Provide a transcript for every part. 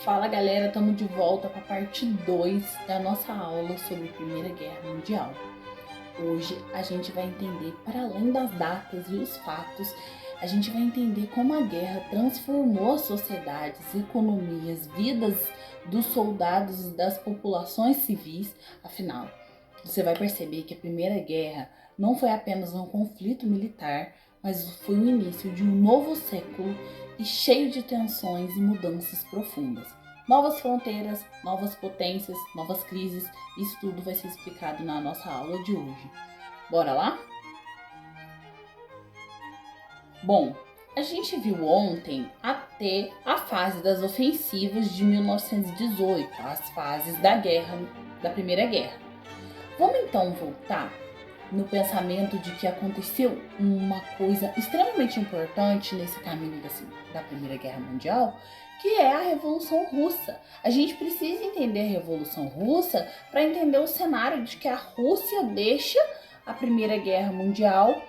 Fala galera, estamos de volta para a parte 2 da nossa aula sobre a Primeira Guerra Mundial. Hoje a gente vai entender, para além das datas e os fatos, a gente vai entender como a guerra transformou as sociedades, economias, vidas dos soldados e das populações civis. Afinal, você vai perceber que a Primeira Guerra não foi apenas um conflito militar, mas foi o início de um novo século e cheio de tensões e mudanças profundas. Novas fronteiras, novas potências, novas crises, isso tudo vai ser explicado na nossa aula de hoje. Bora lá? Bom, a gente viu ontem até a fase das ofensivas de 1918, as fases da guerra, da Primeira Guerra. Vamos então voltar no pensamento de que aconteceu uma coisa extremamente importante nesse caminho da Primeira Guerra Mundial, que é a Revolução Russa. A gente precisa entender a Revolução Russa para entender o cenário de que a Rússia deixa a Primeira Guerra Mundial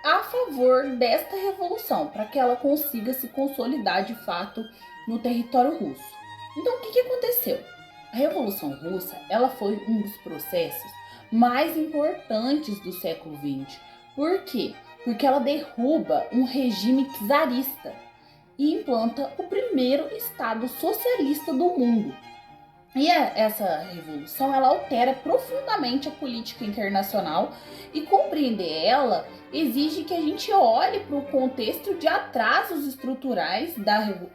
a favor desta revolução, para que ela consiga se consolidar de fato no território russo. Então, o que aconteceu? A Revolução Russa, ela foi um dos processos mais importantes do século XX. Por quê? Porque ela derruba um regime czarista e implanta o primeiro Estado socialista do mundo. E essa revolução, ela altera profundamente a política internacional, e compreender ela exige que a gente olhe para o contexto de atrasos estruturais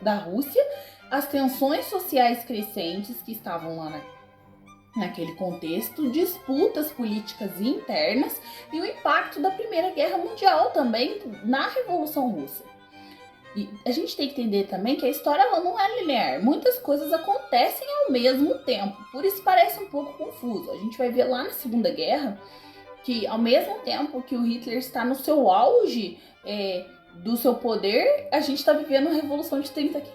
da Rússia, as tensões sociais crescentes que estavam lá naquele contexto, disputas políticas internas e o impacto da Primeira Guerra Mundial também na Revolução Russa. E a gente tem que entender também que a história ela não é linear. Muitas coisas acontecem ao mesmo tempo. Por isso parece um pouco confuso. A gente vai ver lá na Segunda Guerra que ao mesmo tempo que o Hitler está no seu auge do seu poder, a gente está vivendo a Revolução de 30 aqui.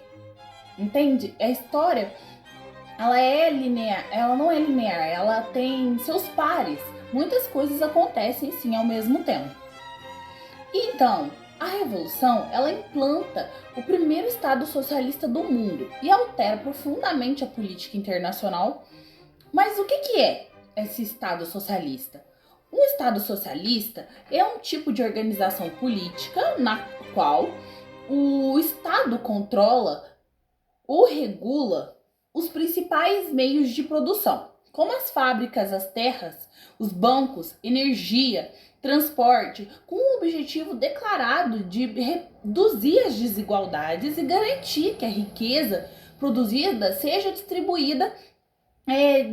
Entende? A história ela é linear, ela não é linear, ela tem seus pares. Muitas coisas acontecem sim ao mesmo tempo. Então, a Revolução, ela implanta o primeiro Estado socialista do mundo e altera profundamente a política internacional. Mas o que é esse Estado socialista? Um Estado socialista é um tipo de organização política na qual o Estado controla ou regula os principais meios de produção, como as fábricas, as terras, os bancos, energia, transporte, com o objetivo declarado de reduzir as desigualdades e garantir que a riqueza produzida seja distribuída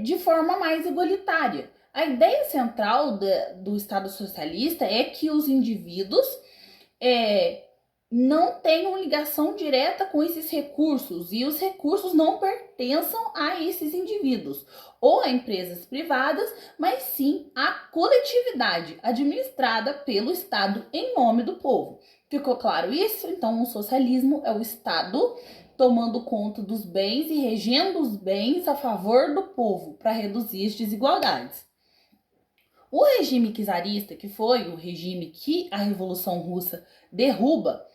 de forma mais igualitária. A ideia central do Estado socialista é que os indivíduos não tenham ligação direta com esses recursos e os recursos não pertençam a esses indivíduos ou a empresas privadas, mas sim à coletividade administrada pelo Estado em nome do povo. Ficou claro isso? Então, o socialismo é o Estado tomando conta dos bens e regendo os bens a favor do povo para reduzir as desigualdades. O regime czarista, que foi o regime que a Revolução Russa derruba,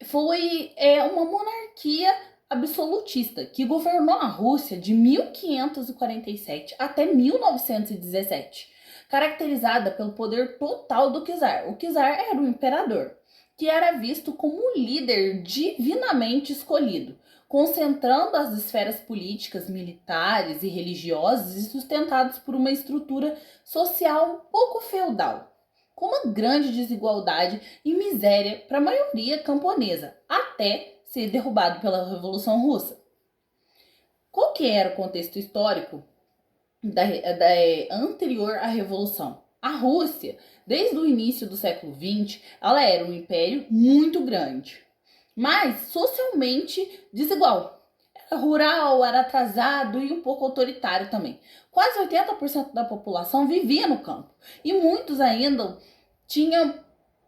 foi uma monarquia absolutista que governou a Rússia de 1547 até 1917, caracterizada pelo poder total do czar. O czar era o imperador, que era visto como um líder divinamente escolhido, concentrando as esferas políticas, militares e religiosas e sustentados por uma estrutura social um pouco feudal, com uma grande desigualdade e miséria para a maioria camponesa, até ser derrubado pela Revolução Russa. Qual que era o contexto histórico anterior à Revolução? A Rússia, desde o início do século XX, ela era um império muito grande, mas socialmente desigual. Era rural, era atrasado e um pouco autoritário também. Quase 80% da população vivia no campo e muitos ainda tinham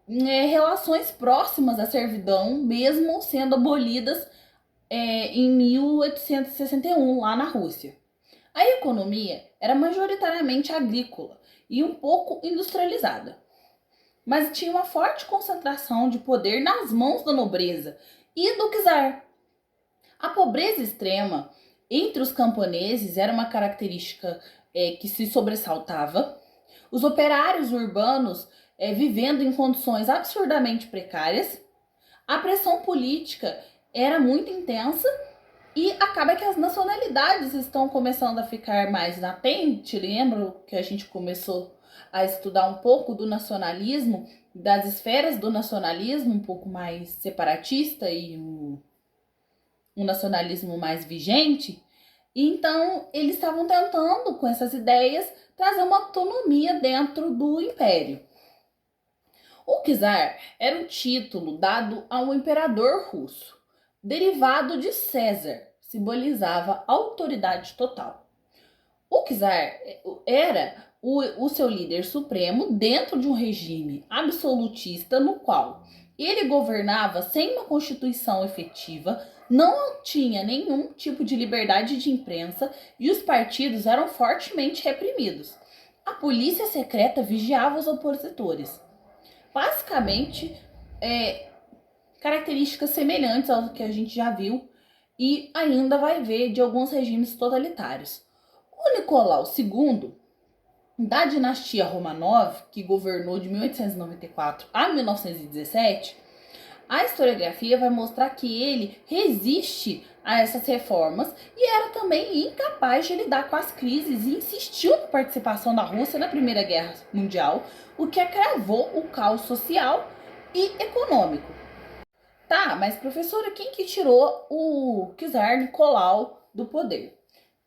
relações próximas à servidão, mesmo sendo abolidas em 1861, lá na Rússia. A economia era majoritariamente agrícola e um pouco industrializada, mas tinha uma forte concentração de poder nas mãos da nobreza e do czar. A pobreza extrema entre os camponeses era uma característica que se sobressaltava. Os operários urbanos vivendo em condições absurdamente precárias. A pressão política era muito intensa e acaba que as nacionalidades estão começando a ficar mais latentes. Lembro que a gente começou a estudar um pouco do nacionalismo, das esferas do nacionalismo, um pouco mais separatista e um nacionalismo mais vigente. Então, eles estavam tentando, com essas ideias, trazer uma autonomia dentro do império. O czar era um título dado ao imperador russo, derivado de César, simbolizava autoridade total. O czar era o seu líder supremo dentro de um regime absolutista no qual ele governava sem uma constituição efetiva, não tinha nenhum tipo de liberdade de imprensa e os partidos eram fortemente reprimidos. A polícia secreta vigiava os opositores. Basicamente, características semelhantes ao que a gente já viu e ainda vai ver de alguns regimes totalitários. O Nicolau II, da dinastia Romanov, que governou de 1894 a 1917, a historiografia vai mostrar que ele resiste a essas reformas e era também incapaz de lidar com as crises e insistiu na participação da Rússia na Primeira Guerra Mundial, o que agravou o caos social e econômico. Tá, mas professora, quem que tirou o czar Nicolau do poder?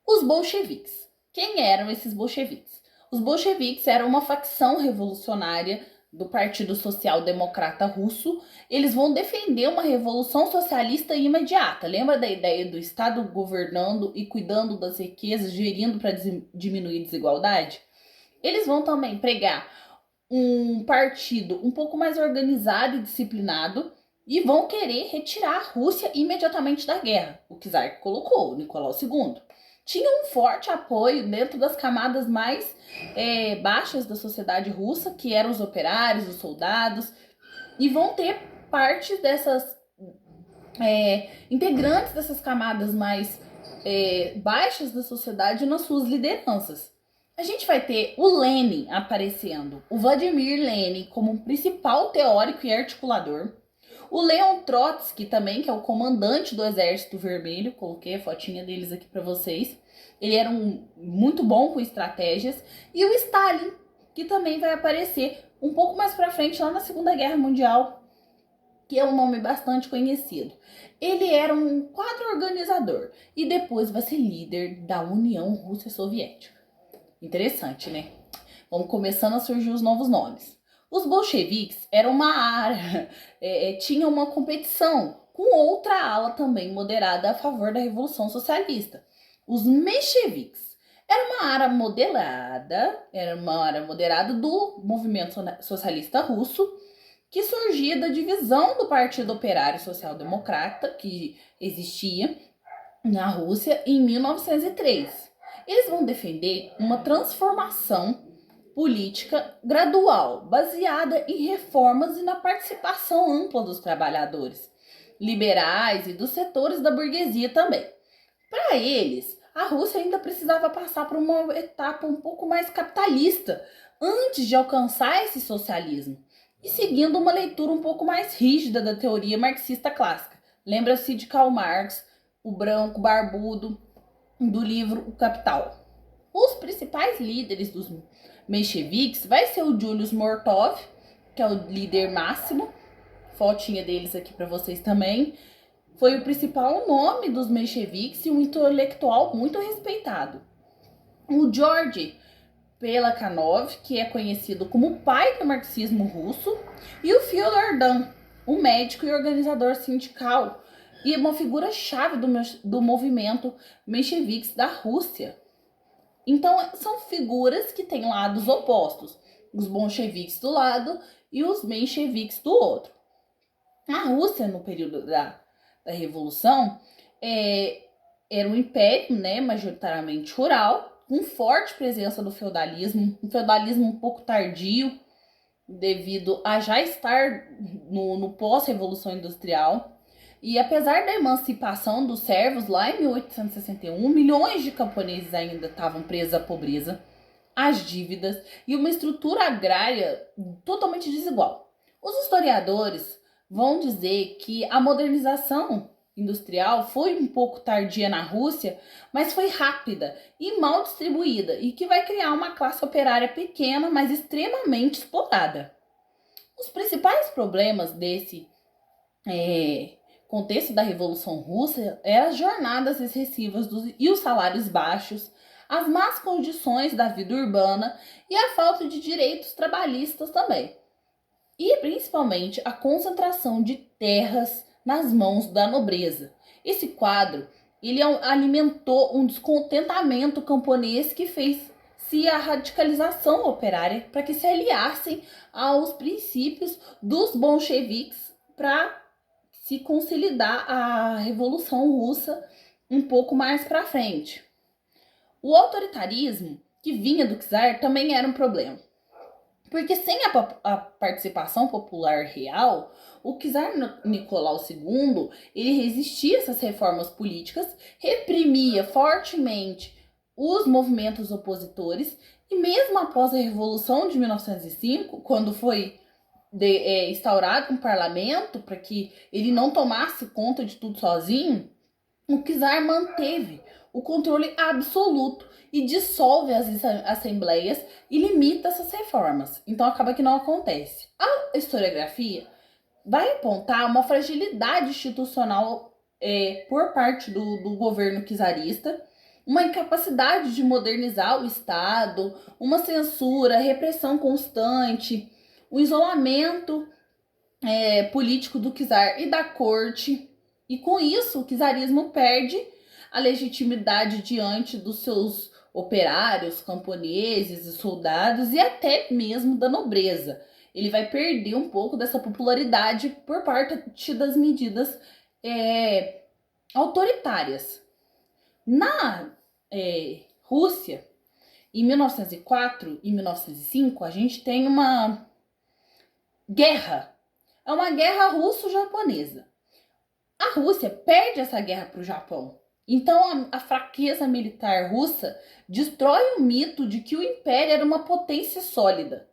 Os bolcheviques. Quem eram esses bolcheviques? Os bolcheviques eram uma facção revolucionária do Partido Social Democrata Russo. Eles vão defender uma revolução socialista imediata. Lembra da ideia do Estado governando e cuidando das riquezas, gerindo para diminuir a desigualdade? Eles vão também pregar um partido um pouco mais organizado e disciplinado e vão querer retirar a Rússia imediatamente da guerra. O czar colocou, o Nicolau II. Tinha um forte apoio dentro das camadas mais baixas da sociedade russa, que eram os operários, os soldados, e vão ter parte dessas integrantes dessas camadas mais baixas da sociedade nas suas lideranças. A gente vai ter o Lenin aparecendo, o Vladimir Lenin como principal teórico e articulador, o Leon Trotsky também, que é o comandante do Exército Vermelho, coloquei a fotinha deles aqui para vocês. Ele era muito bom com estratégias. E o Stalin, que também vai aparecer um pouco mais para frente, lá na Segunda Guerra Mundial, que é um nome bastante conhecido. Ele era um quadro organizador e depois vai ser líder da União Rússia Soviética. Interessante, né? Vamos começando a surgir os novos nomes. Os bolcheviques eram uma área, tinha uma competição com outra ala também moderada a favor da Revolução Socialista. Os mencheviques era uma área moderada do movimento socialista russo, que surgia da divisão do Partido Operário Social Democrata, que existia na Rússia em 1903. Eles vão defender uma transformação política gradual, baseada em reformas e na participação ampla dos trabalhadores, liberais e dos setores da burguesia também. Para eles, a Rússia ainda precisava passar por uma etapa um pouco mais capitalista antes de alcançar esse socialismo, e seguindo uma leitura um pouco mais rígida da teoria marxista clássica. Lembra-se de Karl Marx, o branco barbudo, do livro O Capital. Os principais líderes dos mencheviques vai ser o Julius Mortov, que é o líder máximo, fotinha deles aqui para vocês também. Foi o principal nome dos mencheviques e um intelectual muito respeitado. O Georgy Plekhanov, que é conhecido como o pai do marxismo russo, e o Fyodor Dan, um médico e organizador sindical e uma figura-chave do movimento mencheviques da Rússia. Então, são figuras que têm lados opostos, os bolcheviques do lado e os mencheviques do outro. A Rússia, no período da Revolução, era um império, né, majoritariamente rural, com forte presença do feudalismo, um feudalismo um pouco tardio, devido a já estar no pós-revolução industrial. E apesar da emancipação dos servos lá em 1861, milhões de camponeses ainda estavam presos à pobreza, às dívidas e uma estrutura agrária totalmente desigual. Os historiadores vão dizer que a modernização industrial foi um pouco tardia na Rússia, mas foi rápida e mal distribuída e que vai criar uma classe operária pequena, mas extremamente explorada. Os principais problemas desse contexto da Revolução Russa eram as jornadas excessivas e os salários baixos, as más condições da vida urbana e a falta de direitos trabalhistas também. E principalmente a concentração de terras nas mãos da nobreza. Esse quadro ele alimentou um descontentamento camponês que fez-se a radicalização operária para que se aliassem aos princípios dos bolcheviques para se consolidar a Revolução Russa um pouco mais para frente. O autoritarismo que vinha do czar também era um problema. Porque sem a participação popular real, o czar Nicolau II ele resistia a essas reformas políticas, reprimia fortemente os movimentos opositores e mesmo após a Revolução de 1905, quando foi instaurado um parlamento para que ele não tomasse conta de tudo sozinho, o czar manteve o controle absoluto e dissolve as assembleias e limita essas reformas. Então acaba que não acontece. A historiografia vai apontar uma fragilidade institucional por parte do governo czarista, uma incapacidade de modernizar o Estado, uma censura, repressão constante, o isolamento político do czar e da corte. E com isso, o czarismo perde a legitimidade diante dos seus operários, camponeses e soldados e até mesmo da nobreza. Ele vai perder um pouco dessa popularidade por parte das medidas autoritárias. Na Rússia, em 1904 e 1905, a gente tem uma guerra. É uma guerra russo-japonesa. A Rússia perde essa guerra para o Japão. Então a fraqueza militar russa destrói o mito de que o império era uma potência sólida.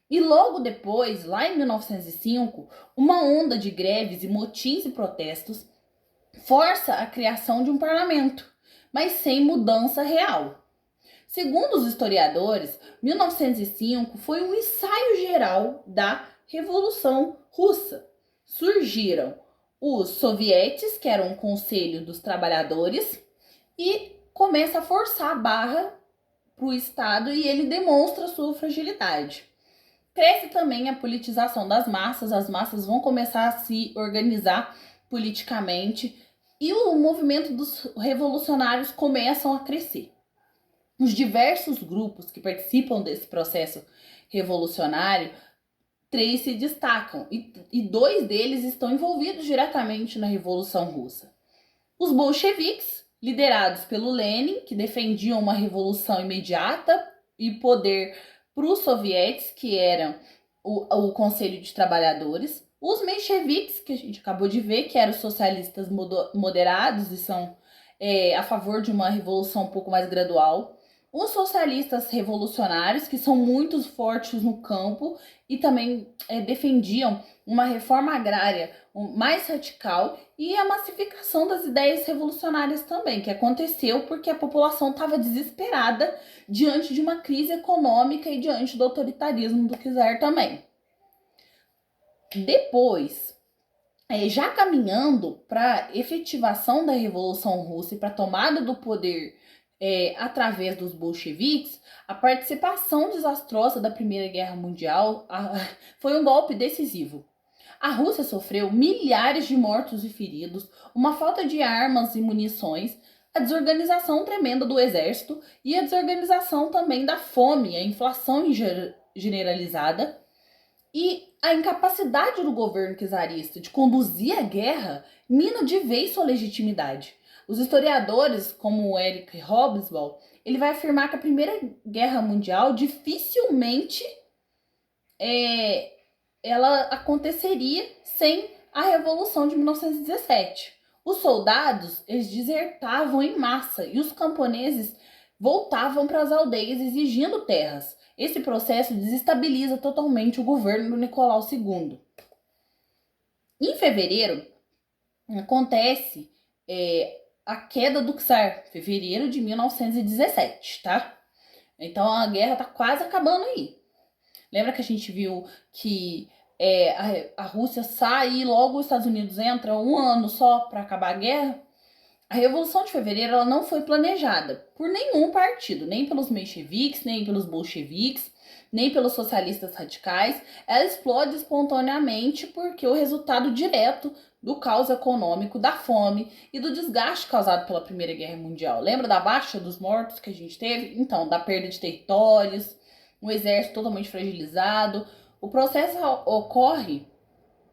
E logo depois, lá em 1905, uma onda de greves e motins e protestos força a criação de um parlamento, mas sem mudança real. Segundo os historiadores, 1905 foi um ensaio geral da Revolução Russa. Surgiram os sovietes, que eram o Conselho dos Trabalhadores, e começa a forçar a barra para o Estado e ele demonstra sua fragilidade. Cresce também a politização das massas, as massas vão começar a se organizar politicamente e o movimento dos revolucionários começam a crescer. Os diversos grupos que participam desse processo revolucionário, 3 se destacam e 2 deles estão envolvidos diretamente na Revolução Russa. Os bolcheviques, liderados pelo Lenin, que defendiam uma revolução imediata e poder para os sovietes, que eram o Conselho de Trabalhadores. Os mencheviques, que a gente acabou de ver, que eram socialistas moderados e são a favor de uma revolução um pouco mais gradual. Os socialistas revolucionários, que são muito fortes no campo e também defendiam uma reforma agrária mais radical e a massificação das ideias revolucionárias também, que aconteceu porque a população estava desesperada diante de uma crise econômica e diante do autoritarismo do czar também. Depois, já caminhando para a efetivação da Revolução Russa e para a tomada do poder através dos bolcheviques, a participação desastrosa da Primeira Guerra Mundial foi um golpe decisivo. A Rússia sofreu milhares de mortos e feridos, uma falta de armas e munições, a desorganização tremenda do exército e a desorganização também da fome, a inflação generalizada e a incapacidade do governo czarista de conduzir a guerra mina de vez sua legitimidade. Os historiadores, como o Eric Hobsbawm, ele vai afirmar que a Primeira Guerra Mundial dificilmente ela aconteceria sem a Revolução de 1917. Os soldados, eles desertavam em massa e os camponeses voltavam para as aldeias exigindo terras. Esse processo desestabiliza totalmente o governo do Nicolau II. Em fevereiro, acontece a queda do czar, fevereiro de 1917, tá? Então a guerra tá quase acabando aí. Lembra que a gente viu que a Rússia sai e logo os Estados Unidos entram um ano só para acabar a guerra? A Revolução de Fevereiro ela não foi planejada por nenhum partido, nem pelos mencheviques, nem pelos bolcheviques, nem pelos socialistas radicais. Ela explode espontaneamente porque o resultado direto do caos econômico, da fome e do desgaste causado pela Primeira Guerra Mundial. Lembra da baixa dos mortos que a gente teve? Então, da perda de territórios, um exército totalmente fragilizado. O processo ocorre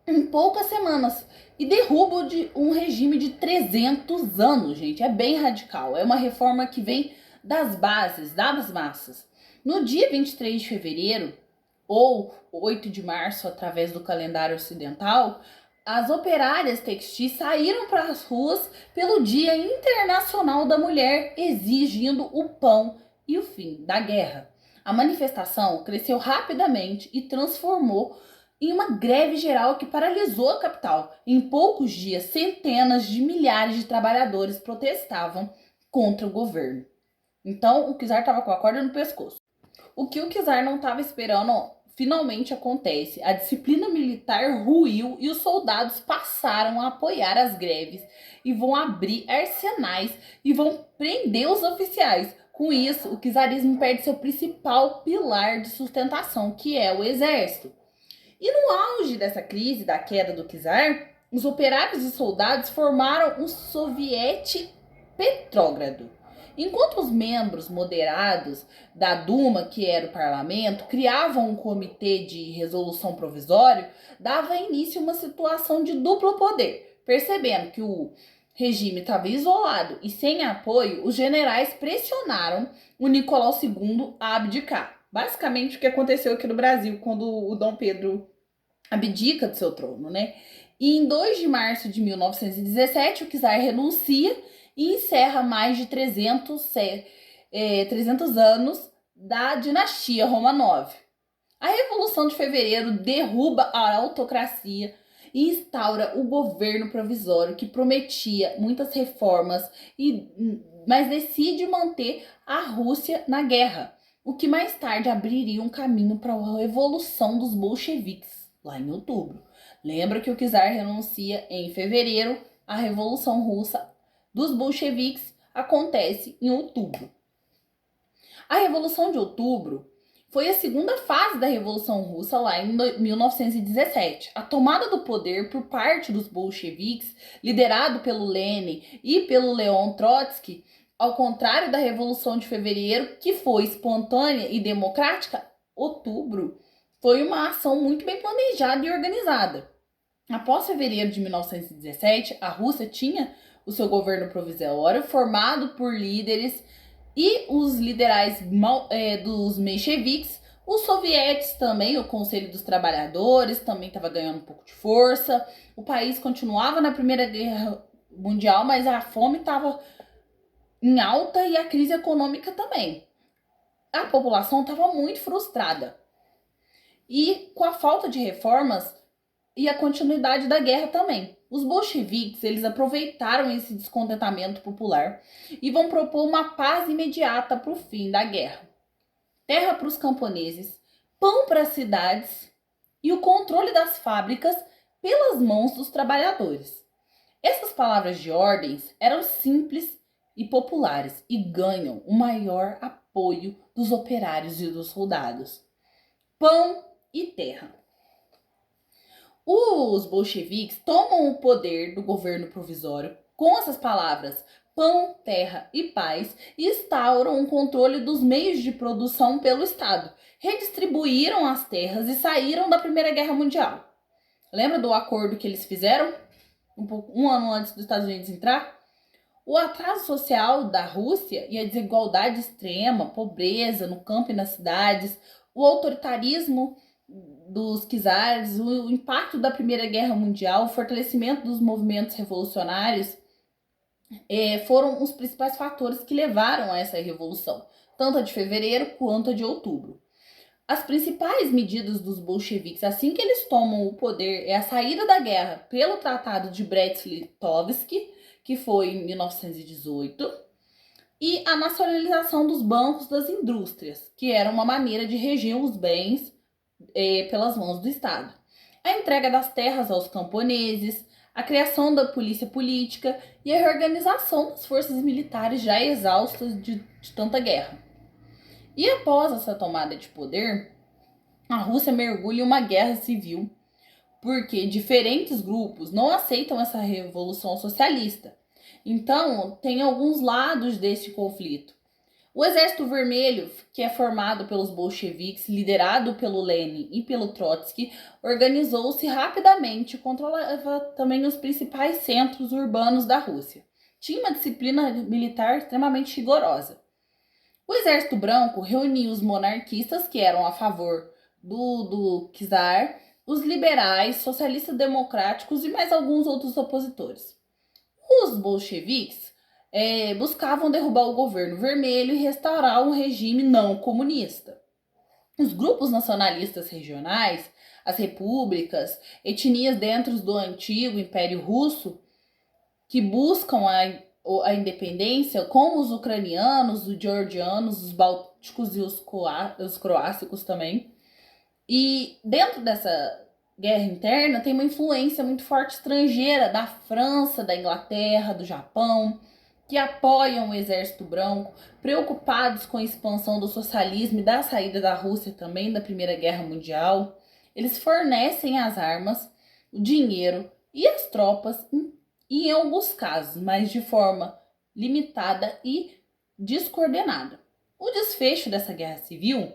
em poucas semanas e derruba um regime de 300 anos, gente. É bem radical. É uma reforma que vem das bases, das massas. No dia 23 de fevereiro, ou 8 de março, através do calendário ocidental, as operárias textis saíram para as ruas pelo Dia Internacional da Mulher, exigindo o pão e o fim da guerra. A manifestação cresceu rapidamente e transformou em uma greve geral que paralisou a capital. Em poucos dias, centenas de milhares de trabalhadores protestavam contra o governo. Então, o czar estava com a corda no pescoço. O que o czar não estava esperando finalmente acontece. A disciplina militar ruiu e os soldados passaram a apoiar as greves e vão abrir arsenais e vão prender os oficiais. Com isso, o czarismo perde seu principal pilar de sustentação, que é o exército. E no auge dessa crise, da queda do czar, os operários e soldados formaram o Soviete Petrógrado. Enquanto os membros moderados da Duma, que era o parlamento, criavam um comitê de resolução provisório, dava início a uma situação de duplo poder. Percebendo que o regime estava isolado e sem apoio, os generais pressionaram o Nicolau II a abdicar. Basicamente o que aconteceu aqui no Brasil quando o Dom Pedro abdica do seu trono, né? E em 2 de março de 1917, o czar renuncia e encerra mais de 300 anos da dinastia Romanov. A Revolução de Fevereiro derruba a autocracia e instaura o governo provisório que prometia muitas reformas, mas decide manter a Rússia na guerra, o que mais tarde abriria um caminho para a Revolução dos Bolcheviques, lá em outubro. Lembra que o czar renuncia em fevereiro, a Revolução Russa dos bolcheviques acontece em outubro. A Revolução de Outubro foi a segunda fase da Revolução Russa lá em 1917. A tomada do poder por parte dos bolcheviques, liderado pelo Lenin e pelo Leon Trotsky, ao contrário da Revolução de Fevereiro, que foi espontânea e democrática, outubro foi uma ação muito bem planejada e organizada. Após fevereiro de 1917, a Rússia tinha o seu governo provisório formado por líderes e os liberais dos mencheviques, os sovietes também, o Conselho dos Trabalhadores também estava ganhando um pouco de força. O país continuava na Primeira Guerra Mundial, mas a fome estava em alta e a crise econômica também. A população estava muito frustrada. E com a falta de reformas e a continuidade da guerra também. Os bolcheviques, eles aproveitaram esse descontentamento popular e vão propor uma paz imediata para o fim da guerra. Terra para os camponeses, pão para as cidades e o controle das fábricas pelas mãos dos trabalhadores. Essas palavras de ordens eram simples e populares e ganham o maior apoio dos operários e dos soldados. Pão e terra. Os bolcheviques tomam o poder do governo provisório com essas palavras pão, terra e paz e instauram um controle dos meios de produção pelo Estado. Redistribuíram as terras e saíram da Primeira Guerra Mundial. Lembra do acordo que eles fizeram um ano antes dos Estados Unidos entrar? O atraso social da Rússia e a desigualdade extrema, pobreza no campo e nas cidades, o autoritarismo dos czares, o impacto da Primeira Guerra Mundial, o fortalecimento dos movimentos revolucionários foram os principais fatores que levaram a essa revolução, tanto a de fevereiro quanto a de outubro. As principais medidas dos bolcheviques, assim que eles tomam o poder, é a saída da guerra pelo Tratado de Brest-Litovsk, que foi em 1918, e a nacionalização dos bancos das indústrias, que era uma maneira de reger os bens pelas mãos do Estado. A entrega das terras aos camponeses, a criação da polícia política e a reorganização das forças militares já exaustas de tanta guerra. E após essa tomada de poder, a Rússia mergulha em uma guerra civil, porque diferentes grupos não aceitam essa revolução socialista. Então, tem alguns lados desse conflito. O Exército Vermelho, que é formado pelos bolcheviques, liderado pelo Lenin e pelo Trotsky, organizou-se rapidamente e controlava também os principais centros urbanos da Rússia. Tinha uma disciplina militar extremamente rigorosa. O Exército Branco reunia os monarquistas, que eram a favor do czar, os liberais, socialistas democráticos e mais alguns outros opositores. Os bolcheviques buscavam derrubar o governo vermelho e restaurar um regime não comunista. Os grupos nacionalistas regionais, as repúblicas, etnias dentro do antigo Império Russo, que buscam a independência, como os ucranianos, os georgianos, os bálticos e os croáticos também. E dentro dessa guerra interna tem uma influência muito forte estrangeira da França, da Inglaterra, do Japão, que apoiam o Exército Branco, preocupados com a expansão do socialismo e da saída da Rússia também da Primeira Guerra Mundial. Eles fornecem as armas, o dinheiro e as tropas, em alguns casos, mas de forma limitada e descoordenada. O desfecho dessa guerra civil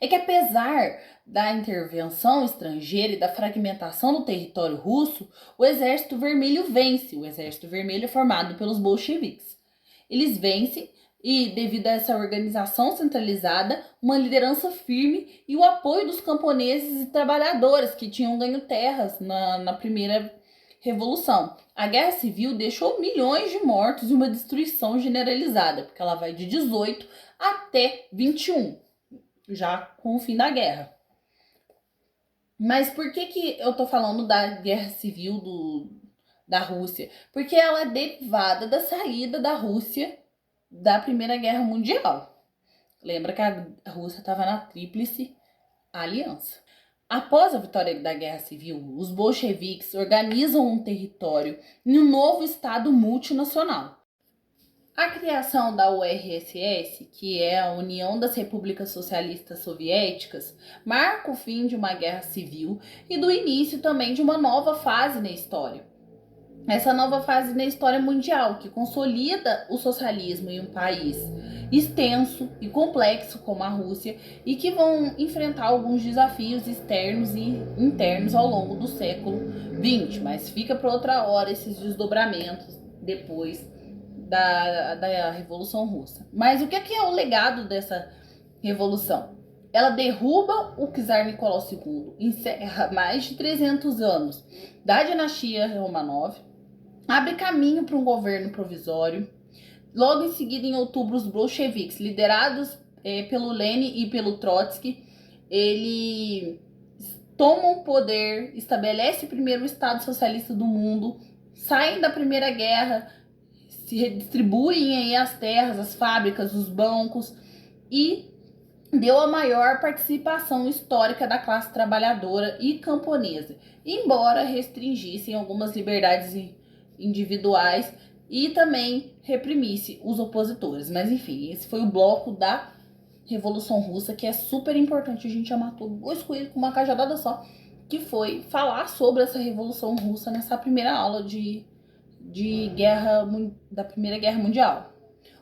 é que, apesar da intervenção estrangeira e da fragmentação do território russo, o Exército Vermelho vence. O Exército Vermelho é formado pelos bolcheviques. Eles vencem e, devido a essa organização centralizada, uma liderança firme e o apoio dos camponeses e trabalhadores que tinham ganho terras na primeira revolução. A Guerra Civil deixou milhões de mortos e uma destruição generalizada, porque ela vai de 18 até 21. Já com o fim da guerra. Mas por que eu tô falando da guerra civil da Rússia? Porque ela é derivada da saída da Rússia da Primeira Guerra Mundial. Lembra que a Rússia estava na Tríplice Aliança. Após a vitória da Guerra Civil, os bolcheviques organizam um território em um novo Estado multinacional. A criação da URSS, que é a União das Repúblicas Socialistas Soviéticas, marca o fim de uma guerra civil e do início também de uma nova fase na história. Essa nova fase na história mundial, que consolida o socialismo em um país extenso e complexo como a Rússia e que vão enfrentar alguns desafios externos e internos ao longo do século XX. Mas fica para outra hora esses desdobramentos depois da Revolução Russa. Mas o que é o legado dessa revolução? Ela derruba o czar Nicolau II, encerra mais de 300 anos da dinastia Romanov, abre caminho para um governo provisório. Logo em seguida, em outubro, os bolcheviques, liderados pelo Lenin e pelo Trotsky, ele tomam o poder, estabelece o primeiro Estado socialista do mundo, saem da Primeira Guerra, se redistribuem aí as terras, as fábricas, os bancos e deu a maior participação histórica da classe trabalhadora e camponesa, embora restringissem algumas liberdades individuais e também reprimisse os opositores. Mas enfim, esse foi o bloco da Revolução Russa, que é super importante. A gente já matou 2 coelhos com uma cajadada só, que foi falar sobre essa Revolução Russa nessa primeira aula da Primeira Guerra Mundial.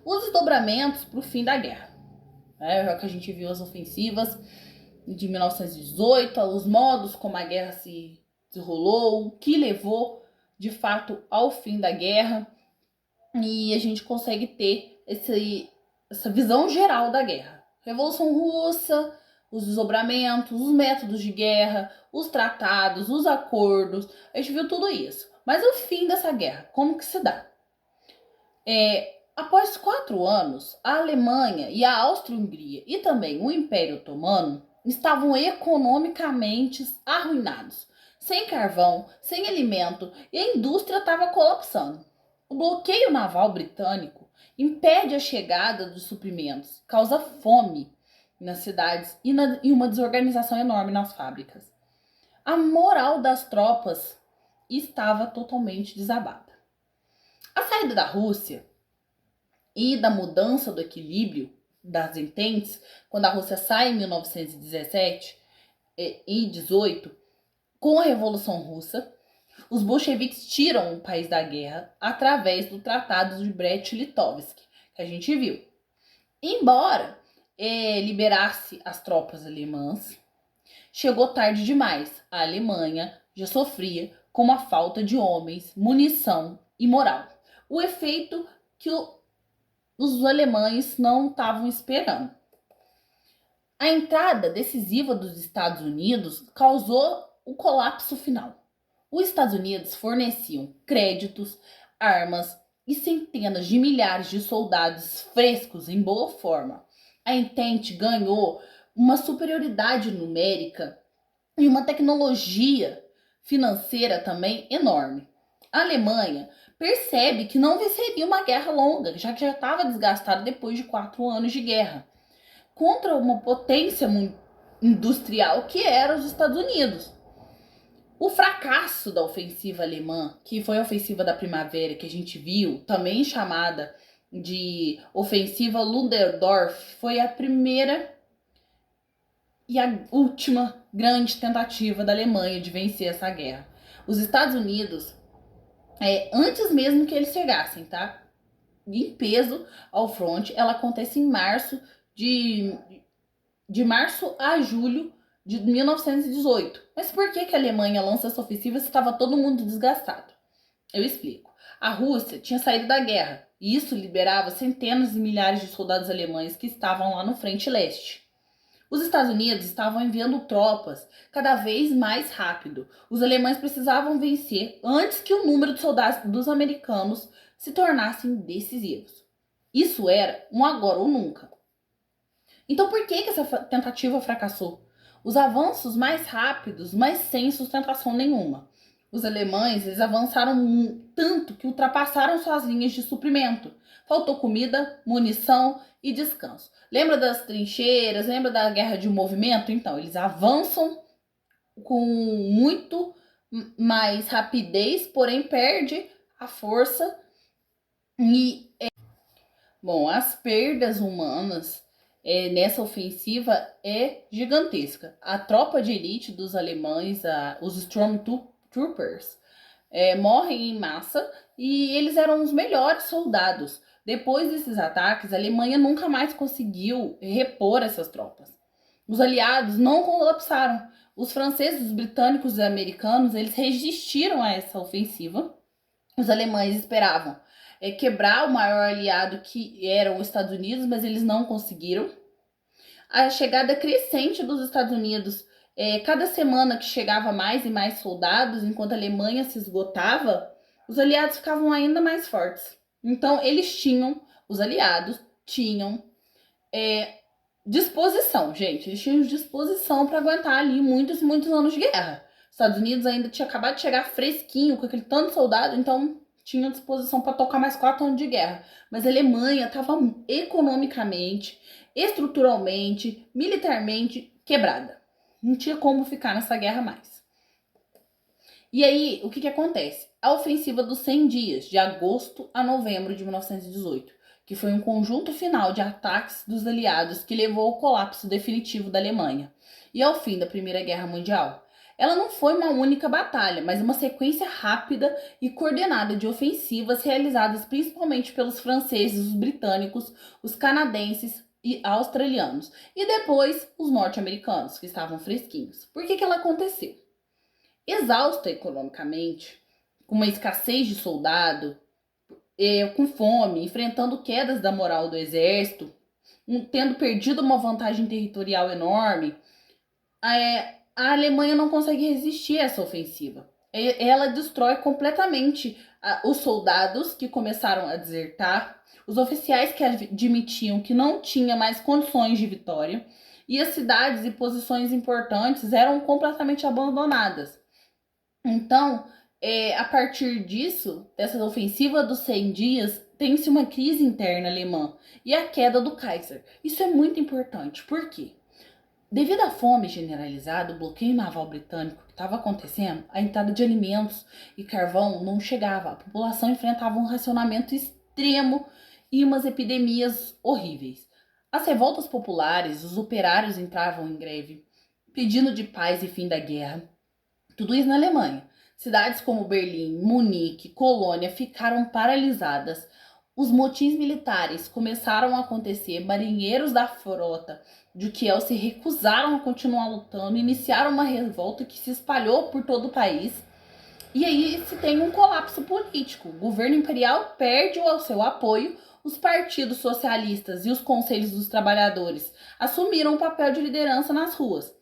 Os desdobramentos para o fim da guerra. Já que a gente viu as ofensivas de 1918, os modos como a guerra se desenrolou, o que levou de fato ao fim da guerra, e a gente consegue ter essa visão geral da guerra. Revolução Russa, os desdobramentos, os métodos de guerra, os tratados, os acordos. A gente viu tudo isso. Mas o fim dessa guerra, como que se dá? Após 4 anos, a Alemanha e a Áustria-Hungria e também o Império Otomano estavam economicamente arruinados, sem carvão, sem alimento, e a indústria estava colapsando. O bloqueio naval britânico impede a chegada dos suprimentos, causa fome nas cidades e uma desorganização enorme nas fábricas. A moral das tropas estava totalmente desabada. A saída da Rússia e da mudança do equilíbrio das ententes, quando a Rússia sai em 1917 e 18, com a Revolução Russa, os bolcheviques tiram o país da guerra através do Tratado de Brest-Litovsk, que a gente viu. Embora liberasse as tropas alemãs, chegou tarde demais. A Alemanha já sofria com a falta de homens, munição e moral. O efeito que os alemães não estavam esperando. A entrada decisiva dos Estados Unidos causou o colapso final. Os Estados Unidos forneciam créditos, armas e centenas de milhares de soldados frescos em boa forma. A Entente ganhou uma superioridade numérica e uma tecnologia financeira também enorme. A Alemanha percebe que não venceria uma guerra longa, já que já estava desgastada depois de 4 anos de guerra, contra uma potência industrial que era os Estados Unidos. O fracasso da ofensiva alemã, que foi a ofensiva da primavera que a gente viu, também chamada de ofensiva Ludendorff, foi a primeira e a última grande tentativa da Alemanha de vencer essa guerra. Os Estados Unidos, antes mesmo que eles chegassem, tá? Em peso ao fronte, ela acontece em março de março a julho de 1918. Mas por que a Alemanha lança essa ofensiva se estava todo mundo desgastado? Eu explico. A Rússia tinha saído da guerra e isso liberava centenas de milhares de soldados alemães que estavam lá no frente leste. Os Estados Unidos estavam enviando tropas cada vez mais rápido. Os alemães precisavam vencer antes que o número de soldados dos americanos se tornassem decisivos. Isso era um agora ou nunca. Então por que essa tentativa fracassou? Os avanços mais rápidos, mas sem sustentação nenhuma. Os alemães, eles avançaram tanto que ultrapassaram suas linhas de suprimento. Faltou comida, munição e descanso. Lembra das trincheiras? Lembra da guerra de movimento? Então, eles avançam com muito mais rapidez, porém perde a força. Bom, as perdas humanas nessa ofensiva é gigantesca. A tropa de elite dos alemães, os Stormtroopers, morrem em massa e eles eram os melhores soldados. Depois desses ataques, a Alemanha nunca mais conseguiu repor essas tropas. Os aliados não colapsaram. Os franceses, os britânicos e os americanos, eles resistiram a essa ofensiva. Os alemães esperavam quebrar o maior aliado que era os Estados Unidos, mas eles não conseguiram. A chegada crescente dos Estados Unidos, cada semana que chegava mais e mais soldados, enquanto a Alemanha se esgotava, os aliados ficavam ainda mais fortes. Então, os aliados tinham disposição, gente. Eles tinham disposição para aguentar ali muitos e muitos anos de guerra. Os Estados Unidos ainda tinha acabado de chegar fresquinho, com aquele tanto de soldado, então tinha disposição para tocar mais 4 anos de guerra. Mas a Alemanha estava economicamente, estruturalmente, militarmente quebrada. Não tinha como ficar nessa guerra mais. E aí, o que acontece? A ofensiva dos 100 dias, de agosto a novembro de 1918, que foi um conjunto final de ataques dos aliados que levou ao colapso definitivo da Alemanha e ao fim da Primeira Guerra Mundial. Ela não foi uma única batalha, mas uma sequência rápida e coordenada de ofensivas realizadas principalmente pelos franceses, os britânicos, os canadenses e australianos, e depois os norte-americanos, que estavam fresquinhos. Por que ela aconteceu? Exausta economicamente, com uma escassez de soldado, com fome, enfrentando quedas da moral do exército, tendo perdido uma vantagem territorial enorme, a Alemanha não consegue resistir a essa ofensiva. Ela destrói completamente os soldados que começaram a desertar, os oficiais que admitiam que não tinha mais condições de vitória, e as cidades e posições importantes eram completamente abandonadas. Então, a partir disso, dessa ofensiva dos 100 dias, tem-se uma crise interna alemã e a queda do Kaiser. Isso é muito importante. Por quê? Devido à fome generalizada, o bloqueio naval britânico que estava acontecendo, a entrada de alimentos e carvão não chegava. A população enfrentava um racionamento extremo e umas epidemias horríveis. As revoltas populares, os operários entravam em greve, pedindo de paz e fim da guerra. Tudo isso na Alemanha. Cidades como Berlim, Munique, Colônia ficaram paralisadas. Os motins militares começaram a acontecer, marinheiros da frota de Kiel se recusaram a continuar lutando, iniciaram uma revolta que se espalhou por todo o país. E aí se tem um colapso político. O governo imperial perde o seu apoio, os partidos socialistas e os conselhos dos trabalhadores assumiram o papel de liderança nas ruas.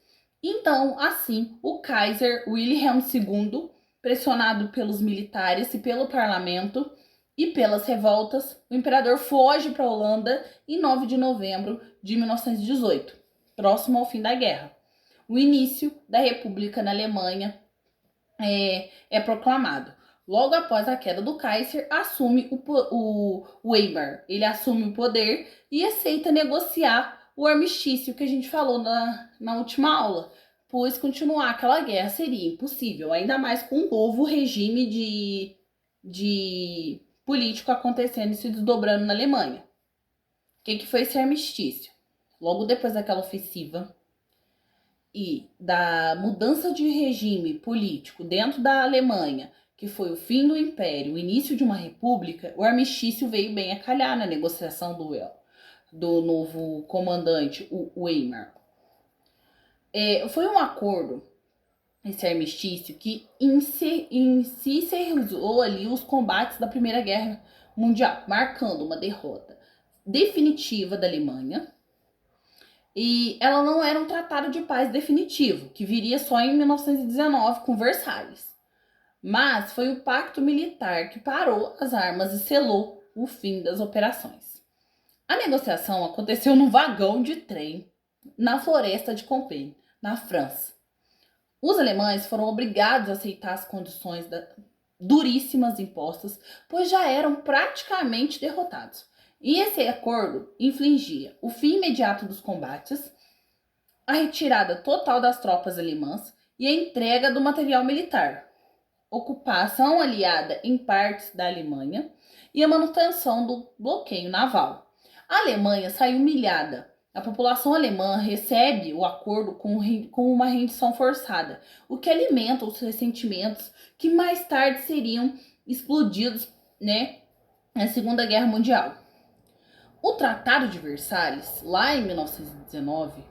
Então, assim, o Kaiser Wilhelm II, pressionado pelos militares e pelo parlamento e pelas revoltas, o imperador foge para a Holanda em 9 de novembro de 1918, próximo ao fim da guerra. O início da República na Alemanha é proclamado. Logo após a queda do Kaiser, assume o Weimar. Ele assume o poder e aceita negociar o armistício que a gente falou na última aula, pois continuar aquela guerra seria impossível, ainda mais com um novo regime de político acontecendo e se desdobrando na Alemanha. O que foi esse armistício? Logo depois daquela ofensiva e da mudança de regime político dentro da Alemanha, que foi o fim do Império, o início de uma república, o armistício veio bem a calhar na negociação do novo comandante, o Weimar. Foi um acordo, esse armistício, que em si encerrou ali os combates da Primeira Guerra Mundial, marcando uma derrota definitiva da Alemanha. E ela não era um tratado de paz definitivo, que viria só em 1919 com Versalhes. Mas foi o pacto militar que parou as armas e selou o fim das operações. A negociação aconteceu num vagão de trem na floresta de Compiègne, na França. Os alemães foram obrigados a aceitar as condições duríssimas impostas, pois já eram praticamente derrotados. E esse acordo infligia o fim imediato dos combates, a retirada total das tropas alemãs e a entrega do material militar, ocupação aliada em partes da Alemanha e a manutenção do bloqueio naval. A Alemanha saiu humilhada. A população alemã recebe o acordo com uma rendição forçada, o que alimenta os ressentimentos que mais tarde seriam explodidos, na Segunda Guerra Mundial. O Tratado de Versalhes, lá em 1919,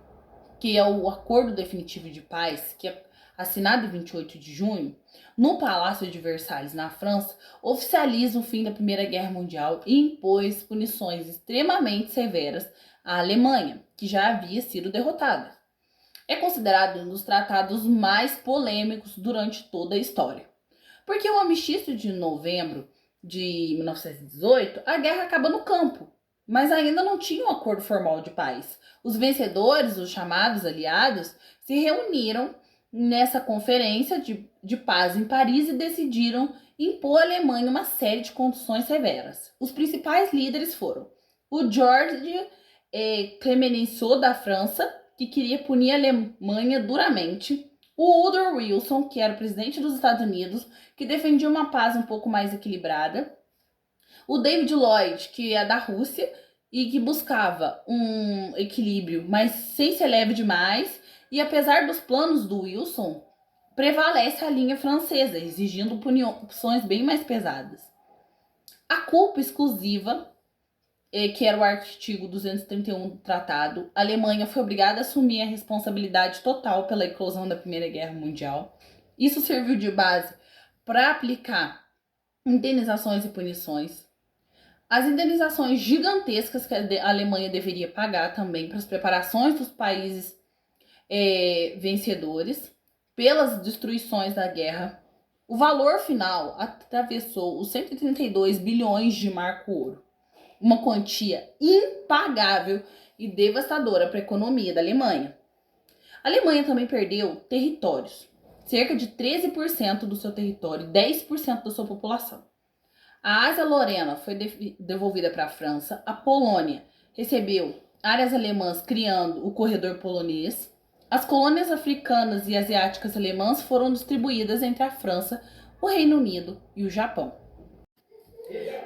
que é o acordo definitivo de paz, que é assinado em 28 de junho, no Palácio de Versalhes, na França, oficializa o fim da Primeira Guerra Mundial e impôs punições extremamente severas à Alemanha, que já havia sido derrotada. É considerado um dos tratados mais polêmicos durante toda a história. Porque o armistício de novembro de 1918, a guerra acaba no campo, mas ainda não tinha um acordo formal de paz. Os vencedores, os chamados aliados, se reuniram nessa conferência de paz em Paris e decidiram impor à Alemanha uma série de condições severas. Os principais líderes foram o Georges Clemenceau da França, que queria punir a Alemanha duramente, o Woodrow Wilson, que era o presidente dos Estados Unidos, que defendia uma paz um pouco mais equilibrada, o David Lloyd, que é da Rússia e que buscava um equilíbrio, mas sem ser leve demais, e apesar dos planos do Wilson, prevalece a linha francesa, exigindo punições bem mais pesadas. A culpa exclusiva, que era o artigo 231 do tratado, a Alemanha foi obrigada a assumir a responsabilidade total pela eclosão da Primeira Guerra Mundial. Isso serviu de base para aplicar indenizações e punições. As indenizações gigantescas que a Alemanha deveria pagar também para as preparações dos países vencedores pelas destruições da guerra. O valor final atravessou os 132 bilhões de marco ouro, uma quantia impagável e devastadora para a economia da Alemanha. A Alemanha também perdeu territórios, cerca de 13% do seu território e 10% da sua população. A Ásia-Lorena foi devolvida para a França, a Polônia recebeu áreas alemãs criando o corredor polonês, as colônias africanas e asiáticas alemãs foram distribuídas entre a França, o Reino Unido e o Japão.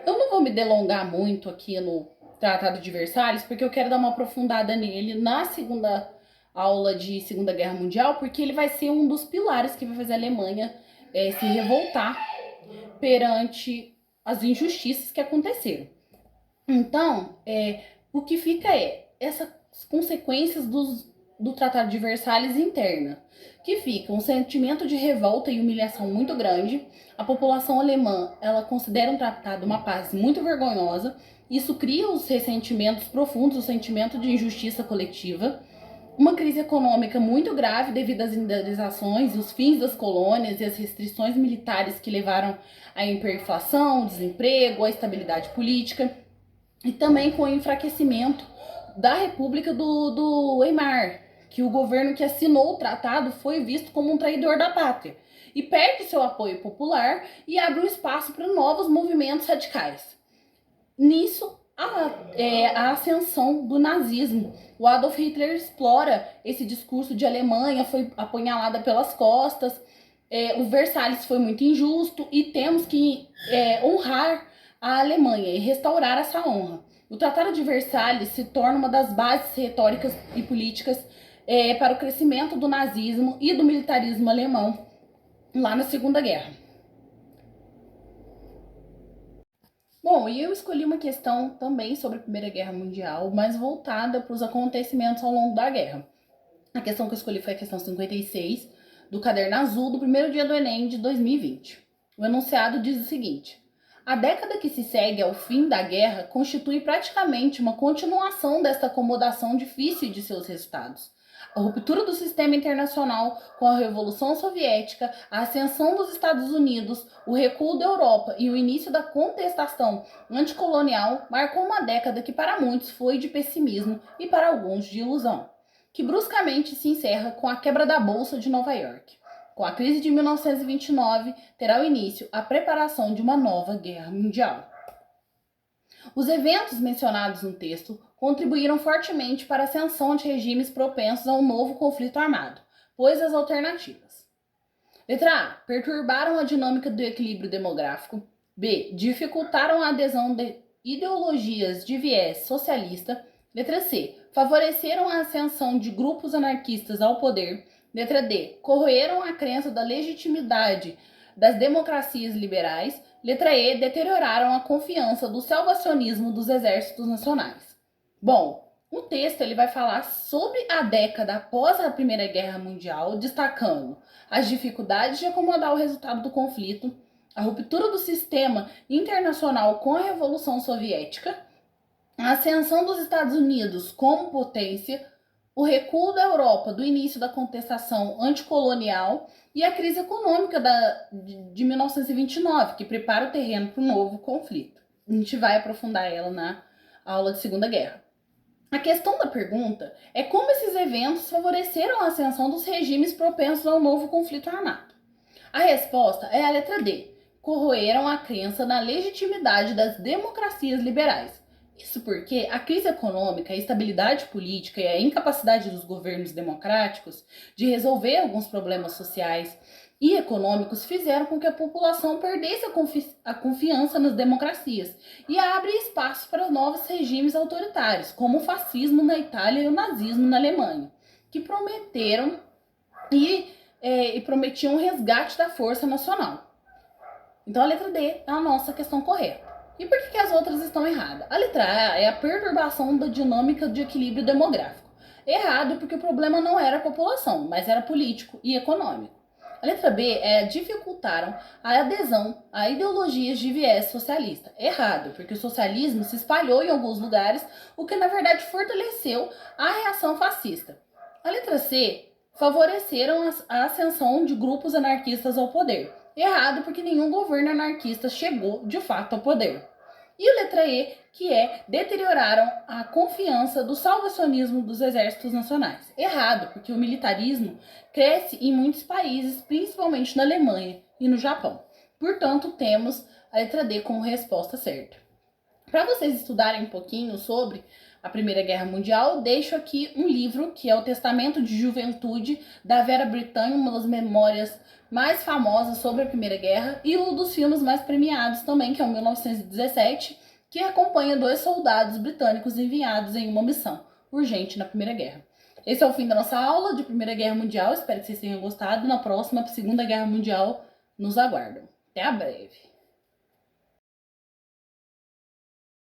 Eu não vou me delongar muito aqui no Tratado de Versalhes, porque eu quero dar uma aprofundada nele na segunda aula de Segunda Guerra Mundial, porque ele vai ser um dos pilares que vai fazer a Alemanha se revoltar perante as injustiças que aconteceram. Então, o que fica essas consequências do Tratado de Versalhes interna, que fica um sentimento de revolta e humilhação muito grande. A população alemã, ela considera um tratado uma paz muito vergonhosa. Isso cria os ressentimentos profundos, o sentimento de injustiça coletiva. Uma crise econômica muito grave devido às indenizações, os fins das colônias e as restrições militares que levaram à hiperinflação, desemprego, à instabilidade política. E também com o enfraquecimento da República do Weimar, que o governo que assinou o tratado foi visto como um traidor da pátria e perde seu apoio popular e abre um espaço para novos movimentos radicais. Nisso, a ascensão do nazismo. O Adolf Hitler explora esse discurso de Alemanha foi apunhalada pelas costas, o Versalhes foi muito injusto e temos que honrar a Alemanha e restaurar essa honra. O Tratado de Versalhes se torna uma das bases retóricas e políticas para o crescimento do nazismo e do militarismo alemão lá na Segunda Guerra. Bom, e eu escolhi uma questão também sobre a Primeira Guerra Mundial, mas voltada para os acontecimentos ao longo da guerra. A questão que eu escolhi foi a questão 56, do Caderno Azul, do primeiro dia do Enem de 2020. O enunciado diz o seguinte: a década que se segue ao fim da guerra constitui praticamente uma continuação desta acomodação difícil de seus resultados. A ruptura do sistema internacional com a Revolução Soviética, a ascensão dos Estados Unidos, o recuo da Europa e o início da contestação anticolonial marcou uma década que para muitos foi de pessimismo e para alguns de ilusão, que bruscamente se encerra com a quebra da Bolsa de Nova York. Com a crise de 1929, terá o início a preparação de uma nova guerra mundial. Os eventos mencionados no texto contribuíram fortemente para a ascensão de regimes propensos a um novo conflito armado, pois as alternativas. Letra A. Perturbaram a dinâmica do equilíbrio demográfico. B. Dificultaram a adesão de ideologias de viés socialista. Letra C. Favoreceram a ascensão de grupos anarquistas ao poder. Letra D. Corroeram a crença da legitimidade das democracias liberais. Letra E. Deterioraram a confiança do salvacionismo dos exércitos nacionais. Bom, o texto ele vai falar sobre a década após a Primeira Guerra Mundial, destacando as dificuldades de acomodar o resultado do conflito, a ruptura do sistema internacional com a Revolução Soviética, a ascensão dos Estados Unidos como potência, o recuo da Europa do início da contestação anticolonial e a crise econômica de 1929, que prepara o terreno para um novo conflito. A gente vai aprofundar ela na aula de Segunda Guerra. A questão da pergunta é como esses eventos favoreceram a ascensão dos regimes propensos ao novo conflito armado. A resposta é a letra D. Corroeram a crença na legitimidade das democracias liberais. Isso porque a crise econômica, a instabilidade política e a incapacidade dos governos democráticos de resolver alguns problemas sociais e econômicos fizeram com que a população perdesse a confiança nas democracias e abre espaço para novos regimes autoritários, como o fascismo na Itália e o nazismo na Alemanha, que prometeram e prometiam um resgate da força nacional. Então a letra D é a nossa questão correta. E por que as outras estão erradas? A letra A é a perturbação da dinâmica de equilíbrio demográfico. Errado porque o problema não era a população, mas era político e econômico. A letra B é dificultaram a adesão a ideologias de viés socialista. Errado, porque o socialismo se espalhou em alguns lugares, o que na verdade fortaleceu a reação fascista. A letra C favoreceram a ascensão de grupos anarquistas ao poder. Errado, porque nenhum governo anarquista chegou de fato ao poder. E a letra E, que é deterioraram a confiança do salvacionismo dos exércitos nacionais. Errado, porque o militarismo cresce em muitos países, principalmente na Alemanha e no Japão. Portanto, temos a letra D como resposta certa. Para vocês estudarem um pouquinho sobre a Primeira Guerra Mundial, deixo aqui um livro que é o Testamento de Juventude da Vera Brittain, uma das memórias mais famosas sobre a Primeira Guerra, e um dos filmes mais premiados também, que é o 1917, que acompanha 2 soldados britânicos enviados em uma missão urgente na Primeira Guerra. Esse é o fim da nossa aula de Primeira Guerra Mundial, espero que vocês tenham gostado. Na próxima, Segunda Guerra Mundial, nos aguardam. Até a breve!